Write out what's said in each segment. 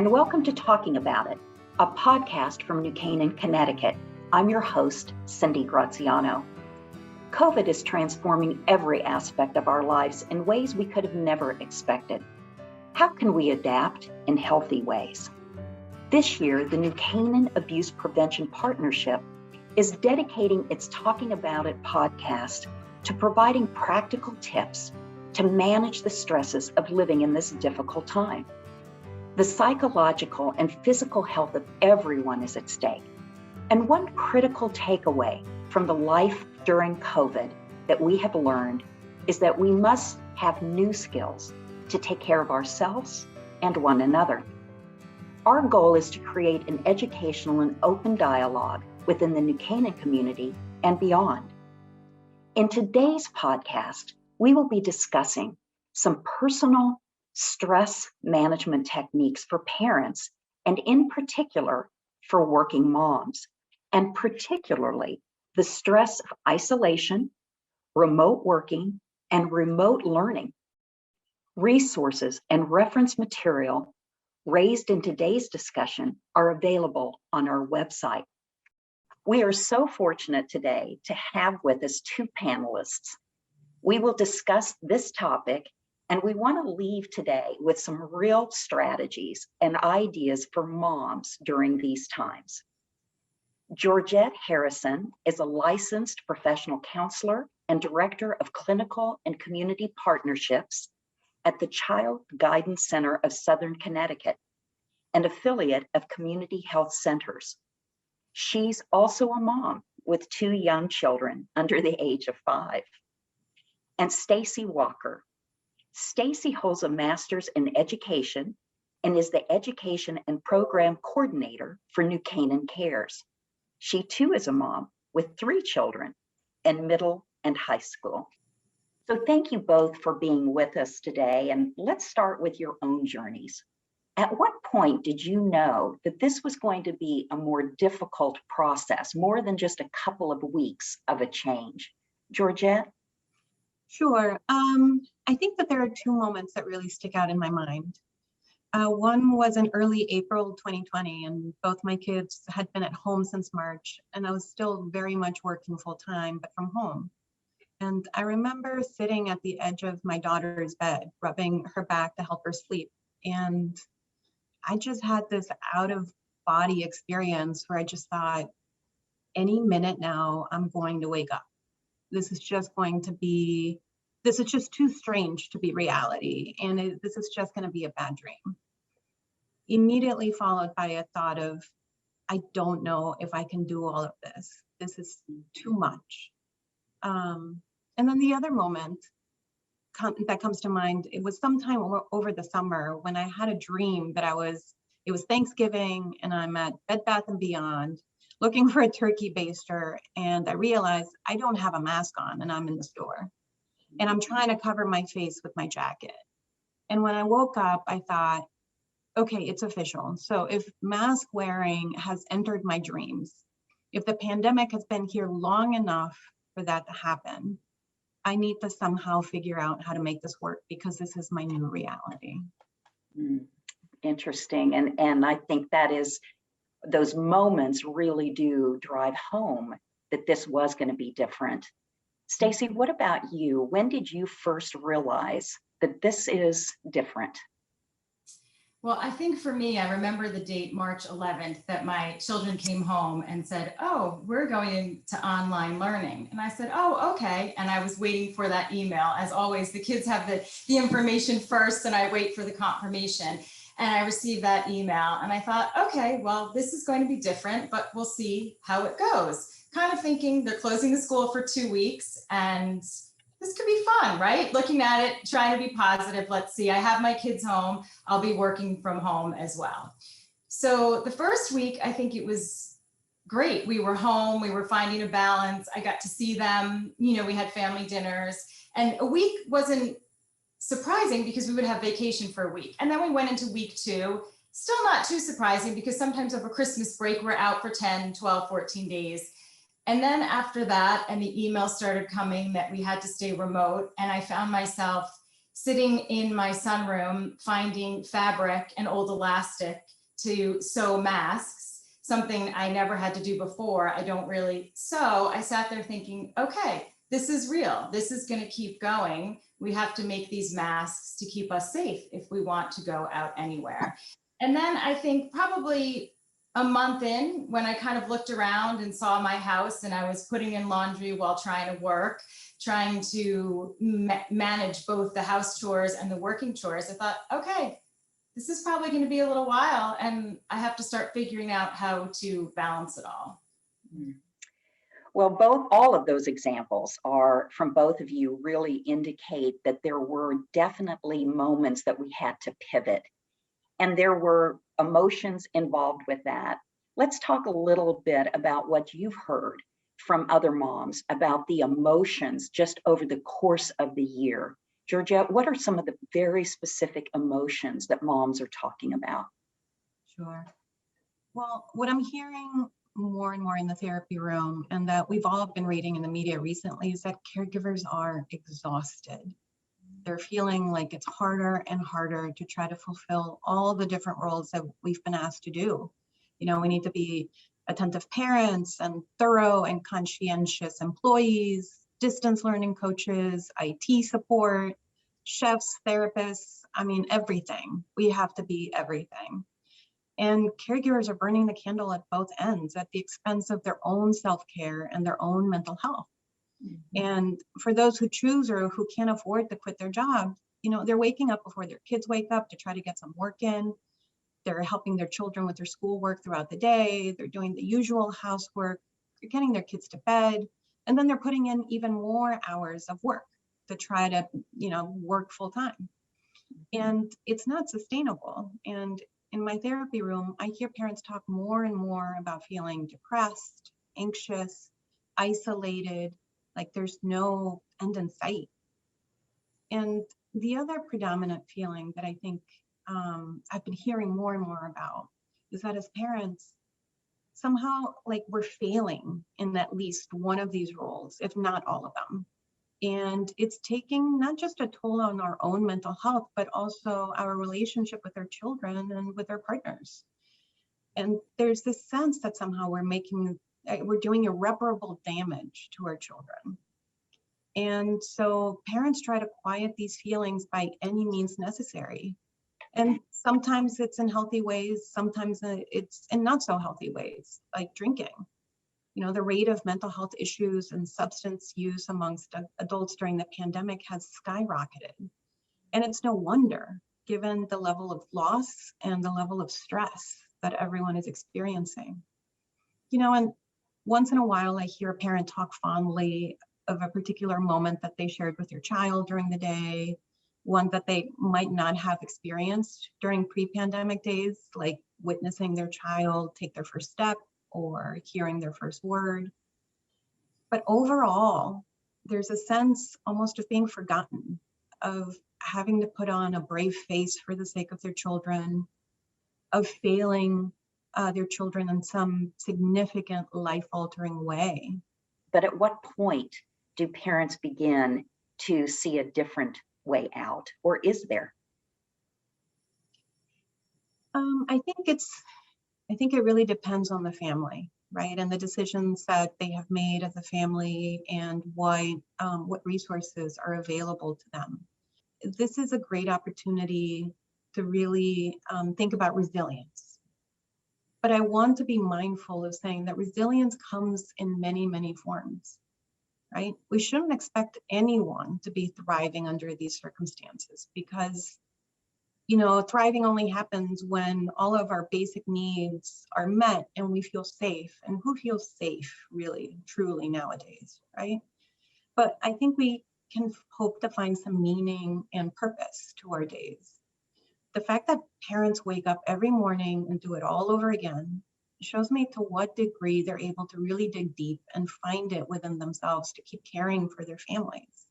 and welcome to Talking About It, a podcast from New Canaan, Connecticut. I'm your host, Cindy Graziano. COVID is transforming every aspect of our lives in ways we could have never expected. How can we adapt in healthy ways? This year, the New Canaan Abuse Prevention Partnership is dedicating its Talking About It podcast to providing practical tips to manage the stresses of living in this difficult time. The psychological and physical health of everyone is at stake. And one critical takeaway from the life during COVID that we have learned is that we must have new skills to take care of ourselves and one another. Our goal is to create an educational and open dialogue within the New Canaan community and beyond. In today's podcast, we will be discussing some personal stress management techniques for parents, and in particular for working moms, and particularly the stress of isolation, remote working, and remote learning. Resources and reference material raised in today's discussion are available on our website. We are so fortunate today to have with us two panelists. We will discuss this topic, and we want to leave today with some real strategies and ideas for moms during these times. Georgette Harrison is a licensed professional counselor and director of clinical and community partnerships at the Child Guidance Center of Southern Connecticut, an affiliate of Community Health Centers. She's also a mom with two young children under the age of 5. And Stacey Walker. Stacy holds a master's in education and is the education and program coordinator for New Canaan CARES. She too is a mom with 3 children in middle and high school. So thank you both for being with us today. And let's start with your own journeys. At what point did you know that this was going to be a more difficult process, more than just a couple of weeks of a change? Georgette? Sure. I think that there are 2 moments that really stick out in my mind. One was in early April 2020, and both my kids had been at home since March, and I was still very much working full time, but from home. And I remember sitting at the edge of my daughter's bed, rubbing her back to help her sleep. And I just had this out of body experience where I just thought, any minute now, I'm going to wake up. This is just too strange to be reality. And this is just going to be a bad dream. Immediately followed by a thought of, I don't know if I can do all of this. This is too much. And then the other moment that comes to mind, it was sometime over the summer when I had a dream that it was Thanksgiving and I'm at Bed Bath & Beyond looking for a turkey baster, and I realized I don't have a mask on and I'm in the store. And I'm trying to cover my face with my jacket. And when I woke up, I thought, okay, it's official. So if mask wearing has entered my dreams, if the pandemic has been here long enough for that to happen, I need to somehow figure out how to make this work because this is my new reality. Interesting. And I think those moments really do drive home that this was going to be different. Stacey, what about you? When did you first realize that this is different? Well, I think for me, I remember the date, March 11th, that my children came home and said, oh, we're going to online learning. And I said, oh, okay. And I was waiting for that email. As always, the kids have the information first and I wait for the confirmation. And I received that email and I thought, okay, well, this is going to be different, but we'll see how it goes. Kind of thinking they're closing the school for 2 weeks and this could be fun, right? Looking at it, trying to be positive. Let's see, I have my kids home. I'll be working from home as well. So the first week, I think it was great. We were home, we were finding a balance. I got to see them, we had family dinners, and a week wasn't surprising because we would have vacation for a week. And then we went into week 2, still not too surprising because sometimes over Christmas break, we're out for 10, 12, 14 days. And then after that, and the email started coming that we had to stay remote, and I found myself sitting in my sunroom, finding fabric and old elastic to sew masks, something I never had to do before. I don't really sew. I sat there thinking, okay, this is real. This is going to keep going. We have to make these masks to keep us safe if we want to go out anywhere. And then I think probably a month in, when I kind of looked around and saw my house and I was putting in laundry while trying to work, trying to manage both the house chores and the working chores, I thought, okay, this is probably going to be a little while and I have to start figuring out how to balance it all. Well, all of those examples are from both of you really indicate that there were definitely moments that we had to pivot, and there were emotions involved with that. Let's talk a little bit about what you've heard from other moms about the emotions just over the course of the year. Georgette, what are some of the very specific emotions that moms are talking about? Sure. Well, what I'm hearing more and more in the therapy room, and that we've all been reading in the media recently, is that caregivers are exhausted. They're feeling like it's harder and harder to try to fulfill all the different roles that we've been asked to do. You know, we need to be attentive parents and thorough and conscientious employees, distance learning coaches, IT support, chefs, therapists, I mean, everything. We have to be everything. And caregivers are burning the candle at both ends at the expense of their own self-care and their own mental health. And for those who choose or who can't afford to quit their job, you know, they're waking up before their kids wake up to try to get some work in. They're helping their children with their schoolwork throughout the day. They're doing the usual housework. They're getting their kids to bed. And then they're putting in even more hours of work to try to, you know, work full time. And it's not sustainable. And in my therapy room, I hear parents talk more and more about feeling depressed, anxious, isolated, like there's no end in sight. And the other predominant feeling that I think I've been hearing more and more about is that as parents, somehow like we're failing in at least one of these roles, if not all of them. And it's taking not just a toll on our own mental health, but also our relationship with our children and with our partners. And there's this sense that somehow we're doing irreparable damage to our children. And so parents try to quiet these feelings by any means necessary. And sometimes it's in healthy ways, sometimes it's in not so healthy ways, like drinking. You know, the rate of mental health issues and substance use amongst adults during the pandemic has skyrocketed. And it's no wonder, given the level of loss and the level of stress that everyone is experiencing. You know, and once in a while, I hear a parent talk fondly of a particular moment that they shared with their child during the day, one that they might not have experienced during pre-pandemic days, like witnessing their child take their first step or hearing their first word. But overall, there's a sense almost of being forgotten, of having to put on a brave face for the sake of their children, of failing their children in some significant life-altering way. But at what point do parents begin to see a different way out, or is there? I think it really depends on the family, right? And the decisions that they have made as a family and what resources are available to them. This is a great opportunity to really think about resilience. But I want to be mindful of saying that resilience comes in many, many forms, right? We shouldn't expect anyone to be thriving under these circumstances because, you know, thriving only happens when all of our basic needs are met and we feel safe. And who feels safe really, truly nowadays, right? But I think we can hope to find some meaning and purpose to our days. The fact that parents wake up every morning and do it all over again shows me to what degree they're able to really dig deep and find it within themselves to keep caring for their families.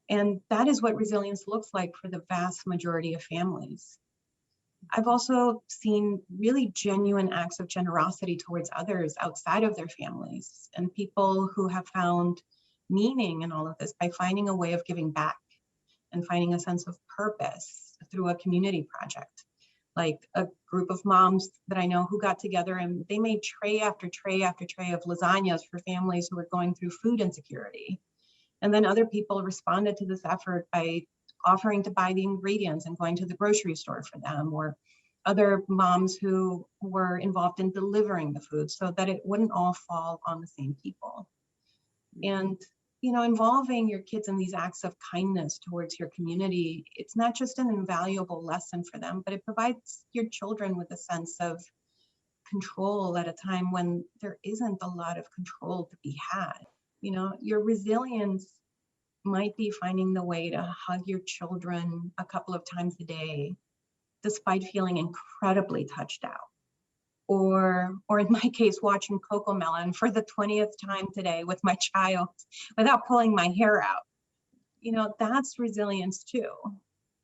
And that is what resilience looks like for the vast majority of families. I've also seen really genuine acts of generosity towards others outside of their families and people who have found meaning in all of this by finding a way of giving back and finding a sense of purpose through a community project. Like a group of moms that I know who got together and they made tray after tray after tray of lasagnas for families who were going through food insecurity. And then other people responded to this effort by offering to buy the ingredients and going to the grocery store for them, or other moms who were involved in delivering the food so that it wouldn't all fall on the same people. And involving your kids in these acts of kindness towards your community, it's not just an invaluable lesson for them, but it provides your children with a sense of control at a time when there isn't a lot of control to be had. Your resilience might be finding the way to hug your children a couple of times a day, despite feeling incredibly touched out. Or in my case, watching Cocomelon for the 20th time today with my child without pulling my hair out. That's resilience too.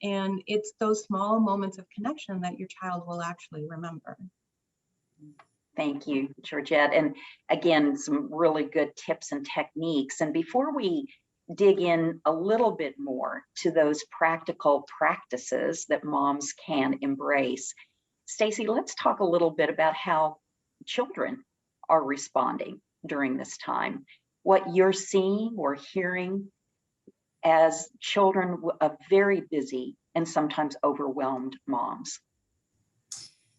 And it's those small moments of connection that your child will actually remember. Thank you, Georgette. And again, some really good tips and techniques. And before we dig in a little bit more to those practical practices that moms can embrace, Stacy, let's talk a little bit about how children are responding during this time. What you're seeing or hearing as children of very busy and sometimes overwhelmed moms.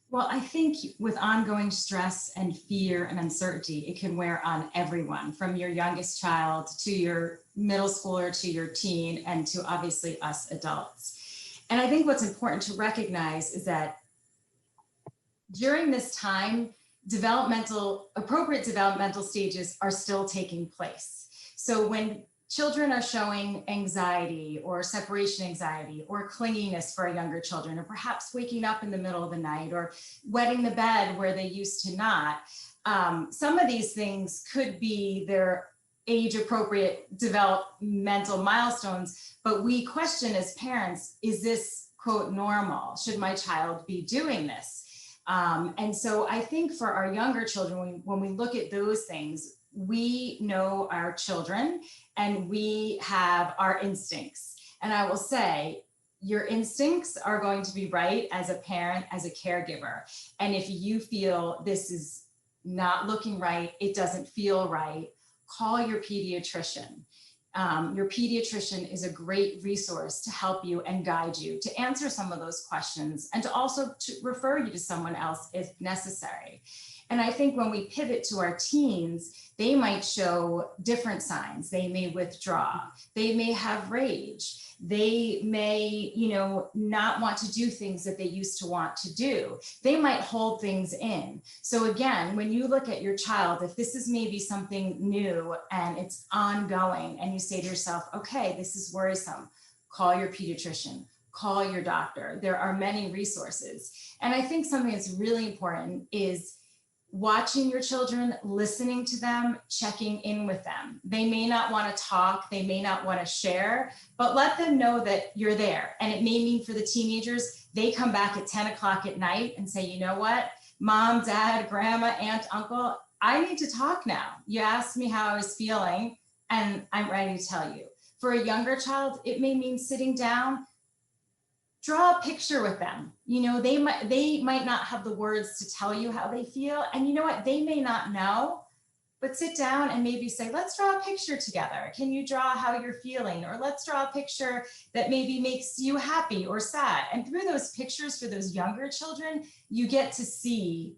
Well, I think with ongoing stress and fear and uncertainty, it can wear on everyone, from your youngest child to your middle schooler to your teen and to obviously us adults. And I think what's important to recognize is that during this time, appropriate developmental stages are still taking place. So when children are showing anxiety or separation anxiety or clinginess for younger children, or perhaps waking up in the middle of the night or wetting the bed where they used to not, some of these things could be their age-appropriate developmental milestones, but we question as parents, is this, quote, normal? Should my child be doing this? And so I think for our younger children, when we look at those things, we know our children and we have our instincts. And I will say, your instincts are going to be right as a parent, as a caregiver. And if you feel this is not looking right, it doesn't feel right, call your pediatrician. Your pediatrician is a great resource to help you and guide you to answer some of those questions and to also to refer you to someone else if necessary. And I think when we pivot to our teens, they might show different signs. They may withdraw. They may have rage. They may, not want to do things that they used to want to do. They might hold things in. So again, when you look at your child, if this is maybe something new and it's ongoing and you say to yourself, okay, this is worrisome, call your pediatrician, call your doctor. There are many resources. And I think something that's really important is watching your children, listening to them, checking in with them. They may not want to talk, they may not want to share, but let them know that you're there. And it may mean for the teenagers, they come back at 10 o'clock at night and say, you know what, mom, dad, grandma, aunt, uncle, I need to talk now. You asked me how I was feeling and I'm ready to tell you. For a younger child, it may mean sitting down, draw a picture with them. They might not have the words to tell you how they feel. And you know what? They may not know, but sit down and maybe say, let's draw a picture together. Can you draw how you're feeling? Or let's draw a picture that maybe makes you happy or sad. And through those pictures for those younger children, you get to see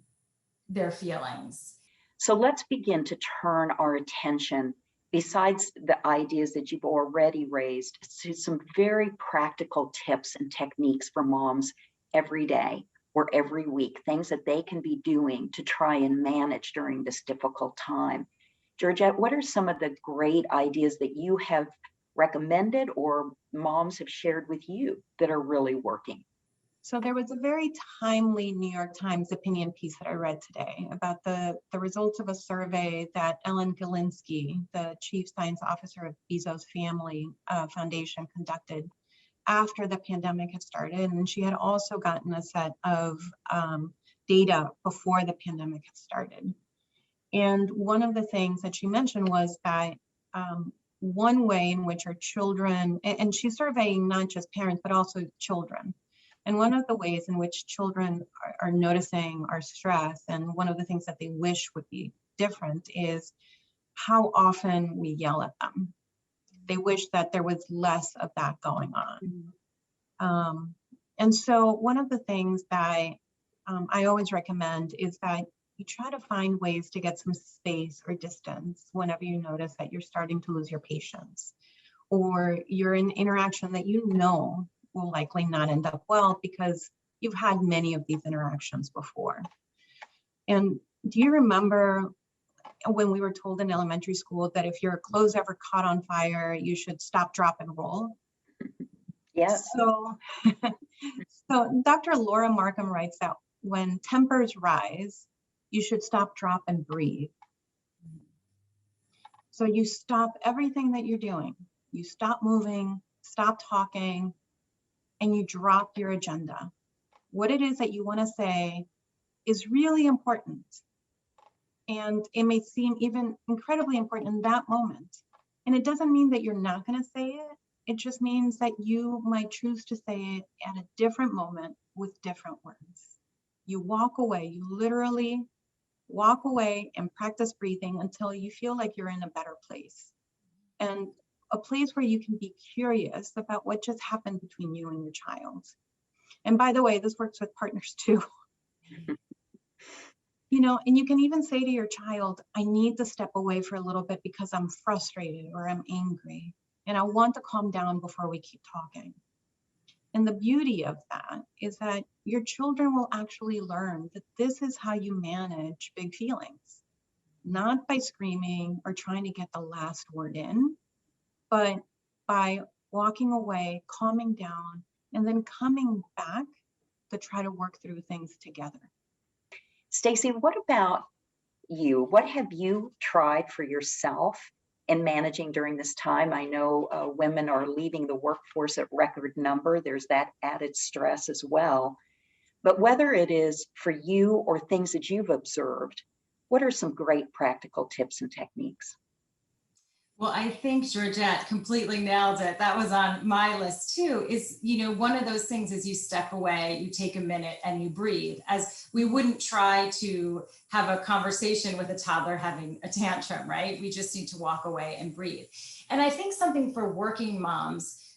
their feelings. So let's begin to turn our attention, besides the ideas that you've already raised, to some very practical tips and techniques for moms every day or every week, things that they can be doing to try and manage during this difficult time. Georgette, what are some of the great ideas that you have recommended or moms have shared with you that are really working? So there was a very timely New York Times opinion piece that I read today about the results of a survey that Ellen Gilinski, the chief science officer of Bezos Family Foundation, conducted after the pandemic had started. And she had also gotten a set of data before the pandemic had started. And one of the things that she mentioned was that one way in which our children, and she's surveying not just parents, but also children. And one of the ways in which children are noticing our stress, and one of the things that they wish would be different, is how often we yell at them. They wish that there was less of that going on. And so one of the things that I always recommend is that you try to find ways to get some space or distance whenever you notice that you're starting to lose your patience, or you're in interaction that you know will likely not end up well because you've had many of these interactions before. And do you remember when we were told in elementary school that if your clothes ever caught on fire, you should stop, drop, and roll? Yes. So, so Dr. Laura Markham writes that when tempers rise, you should stop, drop, and breathe. So you stop everything that you're doing. You stop moving, stop talking, and you drop your agenda. What it is that you want to say is really important. And it may seem even incredibly important in that moment. And it doesn't mean that you're not going to say it. It just means that you might choose to say it at a different moment with different words. You walk away, you literally walk away and practice breathing until you feel like you're in a better place. And a place where you can be curious about what just happened between you and your child. And by the way, this works with partners too. You know, and you can even say to your child, I need to step away for a little bit because I'm frustrated or I'm angry, and I want to calm down before we keep talking. And the beauty of that is that your children will actually learn that this is how you manage big feelings, not by screaming or trying to get the last word in, but by walking away, calming down, and then coming back to try to work through things together. Stacy, what about you? What have you tried for yourself in managing during this time? I know women are leaving the workforce at record number. There's that added stress as well. But whether it is for you or things that you've observed, what are some great practical tips and techniques? Well, I think Georgette completely nailed it. That was on my list too, is, one of those things is you step away, you take a minute and you breathe, as we wouldn't try to have a conversation with a toddler having a tantrum, right? We just need to walk away and breathe. And I think something for working moms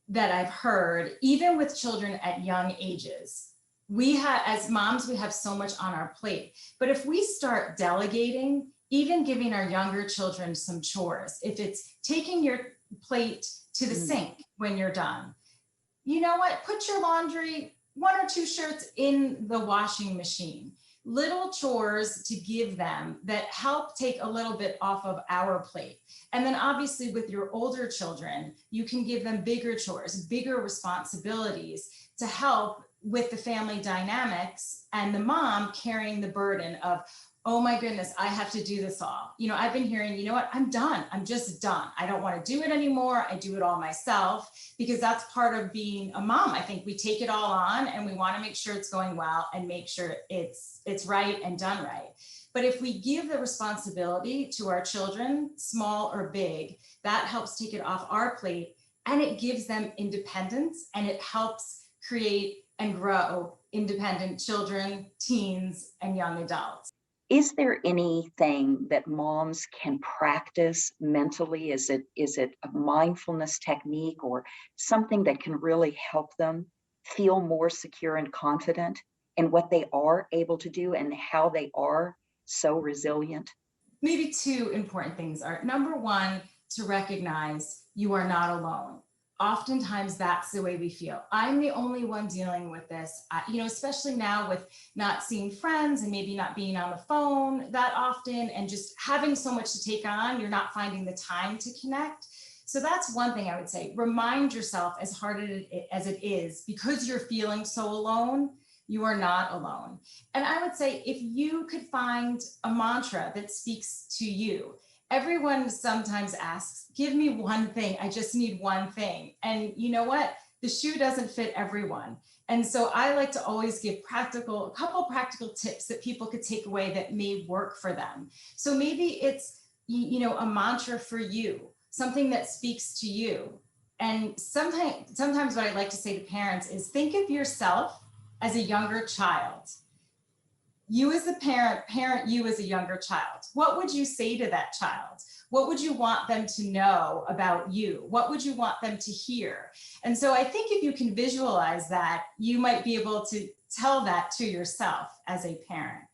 that I've heard, even with children at young ages, as moms, we have so much on our plate. But if we start delegating, even giving our younger children some chores, if it's taking your plate to the sink when you're done, you know what? Put your laundry, 1 or 2 shirts in the washing machine. Little chores to give them that help take a little bit off of our plate. And then obviously with your older children, you can give them bigger chores, bigger responsibilities to help with the family dynamics, and the mom carrying the burden of, oh my goodness, I have to do this all. I've been hearing, you know what, I'm done. I'm just done. I don't want to do it anymore. I do it all myself, because that's part of being a mom. I think we take it all on and we want to make sure it's going well and make sure it's right and done right. But if we give the responsibility to our children, small or big, that helps take it off our plate, and it gives them independence, and it helps create and grow independent children, teens, and young adults. Is there anything that moms can practice mentally? Is it a mindfulness technique or something that can really help them feel more secure and confident in what they are able to do and how they are so resilient? Maybe 2 important things are, number 1, to recognize you are not alone. Oftentimes that's the way we feel. I'm the only one dealing with this, especially now with not seeing friends and maybe not being on the phone that often and just having so much to take on, you're not finding the time to connect. So that's one thing I would say. Remind yourself, as hard as it is, because you're feeling so alone, you are not alone. And I would say if you could find a mantra that speaks to you. Everyone sometimes asks, give me one thing. I just need one thing. And you know what? The shoe doesn't fit everyone. And so I like to always give a couple practical tips that people could take away that may work for them. So maybe it's, a mantra for you. something that speaks to you. And sometimes what I like to say to parents is think of yourself as a younger child. You as a parent you as a younger child. What would you say to that child? What would you want them to know about you? What would you want them to hear? And so I think if you can visualize that, you might be able to tell that to yourself as a parent.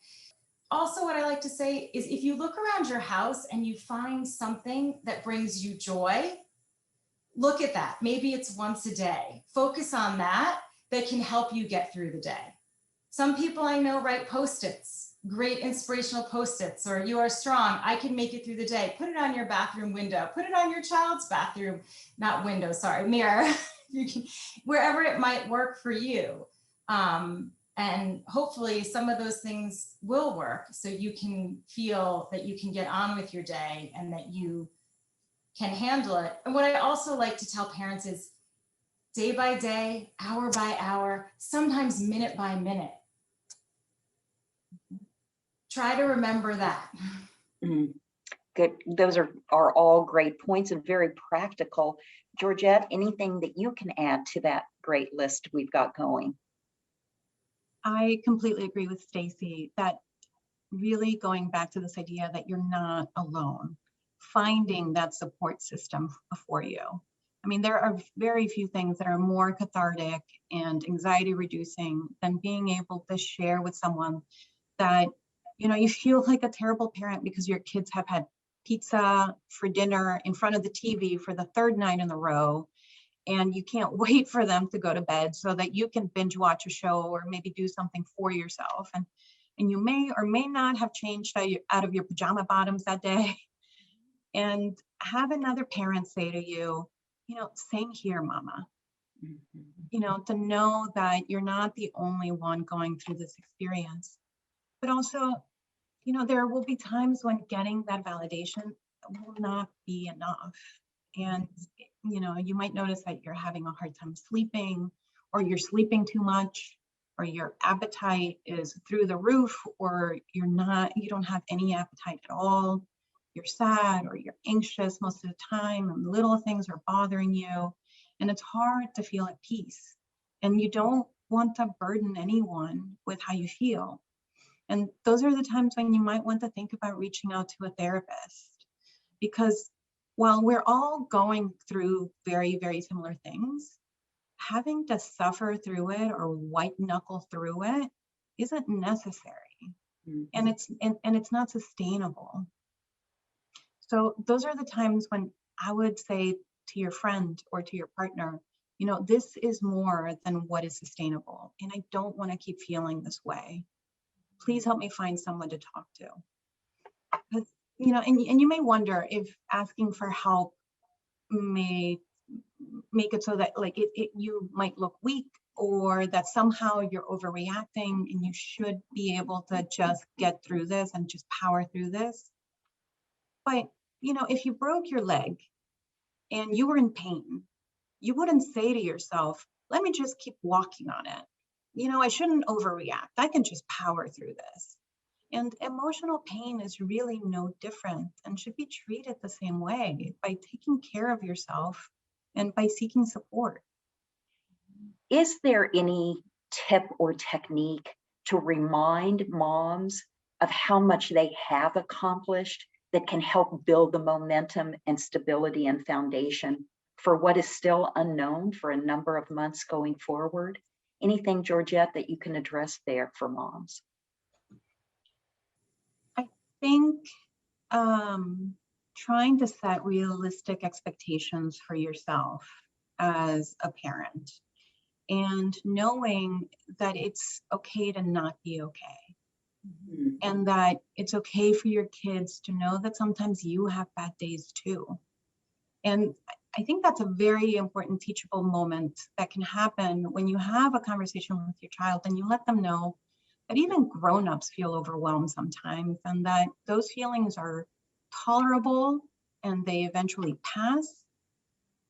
Also, what I like to say is if you look around your house and you find something that brings you joy, look at that. Maybe it's once a day. Focus on that can help you get through the day. Some people I know write Post-its, great inspirational Post-its, or you are strong, I can make it through the day. Put it on your bathroom window, put it on your child's bathroom, not window, sorry, mirror, you can, wherever it might work for you. And hopefully some of those things will work so you can feel that you can get on with your day and that you can handle it. And what I also like to tell parents is day by day, hour by hour, sometimes minute by minute. Try to remember that. Good. Those are all great points and very practical. Georgette, anything that you can add to that great list we've got going? I completely agree with Stacy that really going back to this idea that you're not alone, finding that support system for you. I mean, there are very few things that are more cathartic and anxiety reducing than being able to share with someone that, you know, you feel like a terrible parent because your kids have had pizza for dinner in front of the TV for the third night in a row, and you can't wait for them to go to bed so that you can binge watch a show or maybe do something for yourself. And you may or may not have changed out of your pajama bottoms that day. And have another parent say to you, you know, same here, mama. You know, to know that you're not the only one going through this experience. But also, you know, there will be times when getting that validation will not be enough. And, you know, you might notice that you're having a hard time sleeping, or you're sleeping too much, or your appetite is through the roof, or you don't have any appetite at all. You're sad or you're anxious most of the time, and little things are bothering you. And it's hard to feel at peace. And you don't want to burden anyone with how you feel. And those are the times when you might want to think about reaching out to a therapist, because while we're all going through very, very similar things, having to suffer through it or white knuckle through it isn't necessary. And it's not sustainable. So those are the times when I would say to your friend or to your partner, you know, this is more than what is sustainable, and I don't want to keep feeling this way. Please help me find someone to talk to. Because, you know, and you may wonder if asking for help may make it so that like you might look weak, or that somehow you're overreacting and you should be able to just get through this and just power through this. But, you know, if you broke your leg and you were in pain, you wouldn't say to yourself, let me just keep walking on it. You know, I shouldn't overreact. I can just power through this. And emotional pain is really no different and should be treated the same way, by taking care of yourself and by seeking support. Is there any tip or technique to remind moms of how much they have accomplished that can help build the momentum and stability and foundation for what is still unknown for a number of months going forward? Anything, Georgette, that you can address there for moms? I think trying to set realistic expectations for yourself as a parent, and knowing that it's okay to not be okay. And that it's okay for your kids to know that sometimes you have bad days too. And I think that's a very important teachable moment that can happen when you have a conversation with your child and you let them know that even grown-ups feel overwhelmed sometimes, and that those feelings are tolerable and they eventually pass.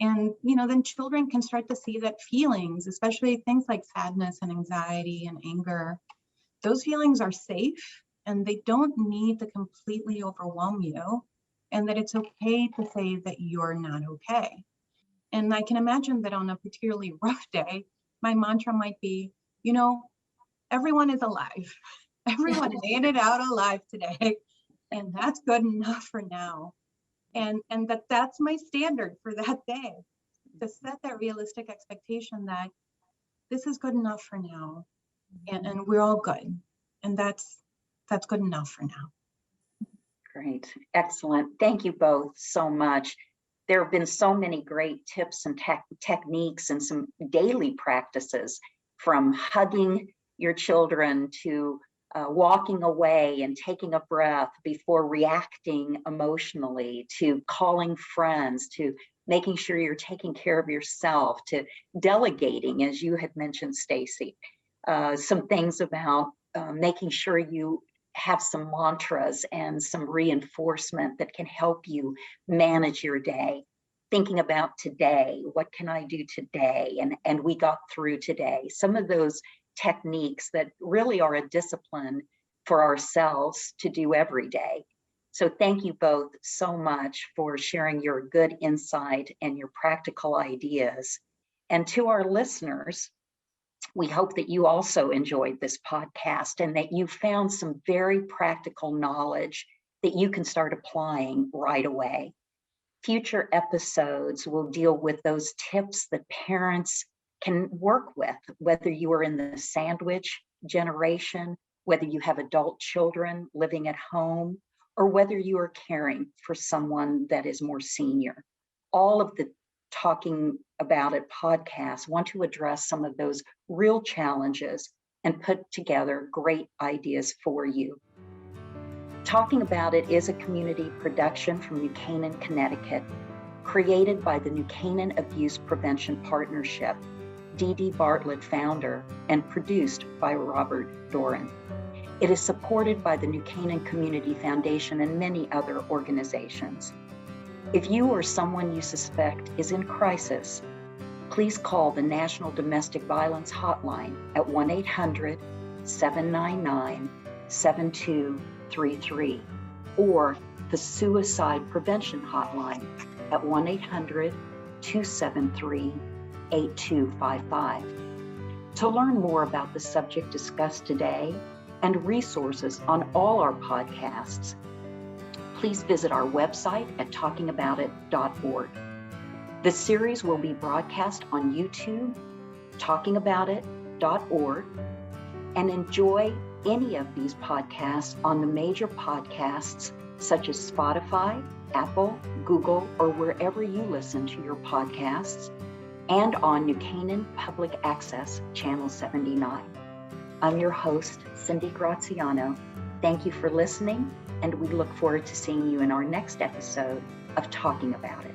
And, you know, then children can start to see that feelings, especially things like sadness and anxiety and anger, those feelings are safe and they don't need to completely overwhelm you. and that it's okay to say that you're not okay. And I can imagine that on a particularly rough day, my mantra might be, you know, everyone is alive. Everyone made it out alive today, and that's good enough for now. And that's my standard for that day, to set that realistic expectation that this is good enough for now, and we're all good, and that's good enough for now. Great. Excellent. Thank you both so much. There have been so many great tips and techniques and some daily practices, from hugging your children to walking away and taking a breath before reacting emotionally, to calling friends, to making sure you're taking care of yourself, to delegating, as you had mentioned, Stacy. Some things about making sure you have some mantras and some reinforcement that can help you manage your day. Thinking about today, what can I do today? And we got through today. Some of those techniques that really are a discipline for ourselves to do every day. So thank you both so much for sharing your good insight and your practical ideas. And to our listeners, we hope that you also enjoyed this podcast and that you found some very practical knowledge that you can start applying right away. Future episodes will deal with those tips that parents can work with, whether you are in the sandwich generation, whether you have adult children living at home, or whether you are caring for someone that is more senior. All of the Talking About It podcasts want to address some of those real challenges and put together great ideas for you. Talking About It is a community production from New Canaan, Connecticut, created by the New Canaan Abuse Prevention Partnership, Dee Bartlett founder, and produced by Robert Doran. It is supported by the New Canaan Community Foundation and many other organizations. If you or someone you suspect is in crisis, please call the National Domestic Violence Hotline at 1-800-799-7233 or the Suicide Prevention Hotline at 1-800-273-8255. To learn more about the subject discussed today and resources on all our podcasts, please visit our website at talkingaboutit.org. The series will be broadcast on YouTube, talkingaboutit.org, and enjoy any of these podcasts on the major podcasts such as Spotify, Apple, Google, or wherever you listen to your podcasts, and on New Canaan Public Access Channel 79. I'm your host, Cindy Graziano. Thank you for listening, and we look forward to seeing you in our next episode of Talking About It.